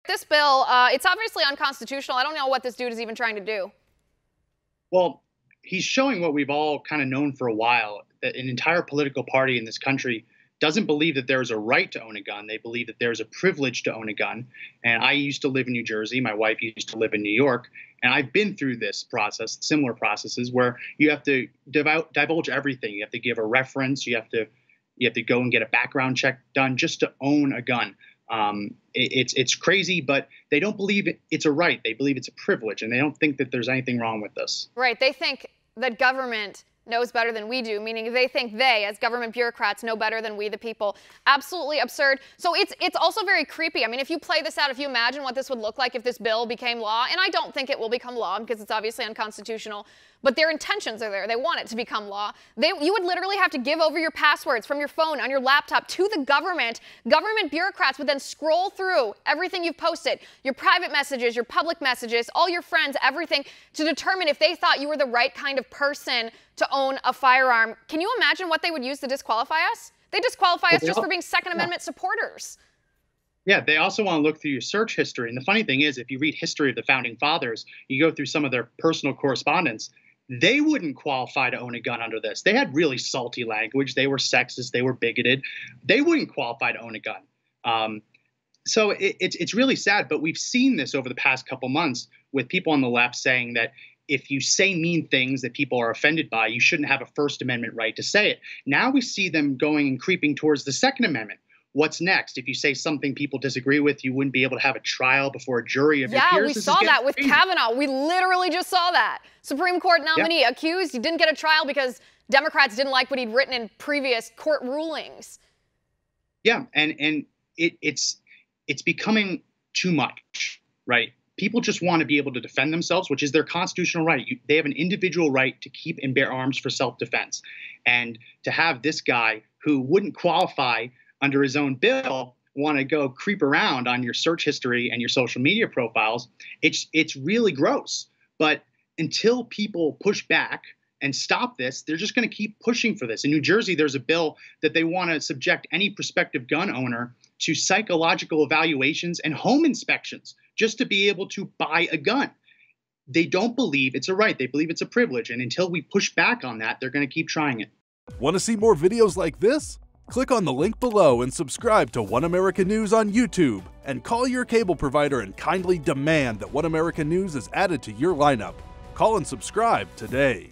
This bill, it's obviously unconstitutional. I don't know what this dude is even trying to do. Well, he's showing what we've all kind of known for a while, that an entire political party in this country doesn't believe that there's a right to own a gun. They believe that there's a privilege to own a gun. And I used to live in New Jersey. My wife used to live in New York. And I've been through this process, similar processes, where you have to divulge everything. You have to give a reference. You have to go and get a background check done just to own a gun. It's crazy, but they don't believe it's a right. They believe it's a privilege, and they don't think that there's anything wrong with this. Right. They think that government knows better than we do, meaning they think they, as government bureaucrats, know better than we, the people. Absolutely absurd. So it's also very creepy. I mean, if you play this out, if you imagine what this would look like if this bill became law, and I don't think it will become law because it's obviously unconstitutional, but their intentions are there. They want it to become law. You would literally have to give over your passwords from your phone on your laptop to the government. Government bureaucrats would then scroll through everything you've posted, your private messages, your public messages, all your friends, everything, to determine if they thought you were the right kind of person to own a firearm. Can you imagine what they would use to disqualify us? They disqualify us just for being Second Amendment supporters. Yeah, they also want to look through your search history. And the funny thing is, if you read history of the founding fathers, you go through some of their personal correspondence, they wouldn't qualify to own a gun under this. They had really salty language. They were sexist. They were bigoted. They wouldn't qualify to own a gun. So it's really sad. But we've seen this over the past couple months with people on the left saying that if you say mean things that people are offended by, you shouldn't have a First Amendment right to say it. Now we see them going and creeping towards the Second Amendment. What's next? If you say something people disagree with, you wouldn't be able to have a trial before a jury of your peers. Yeah, we saw that with Kavanaugh. We literally just saw that. Supreme Court nominee accused, he didn't get a trial because Democrats didn't like what he'd written in previous court rulings. Yeah, and it's becoming too much, right? People just want to be able to defend themselves, which is their constitutional right. They have an individual right to keep and bear arms for self-defense. And to have this guy who wouldn't qualify under his own bill want to go creep around on your search history and your social media profiles, it's really gross. But until people push back and stop this, they're just going to keep pushing for this. In New Jersey, there's a bill that they want to subject any prospective gun owner to psychological evaluations and home inspections just to be able to buy a gun. They don't believe it's a right. They believe it's a privilege. And until we push back on that, they're going to keep trying it. Want to see more videos like this? Click on the link below and subscribe to One American News on YouTube, and call your cable provider and kindly demand that One American News is added to your lineup. Call and subscribe today.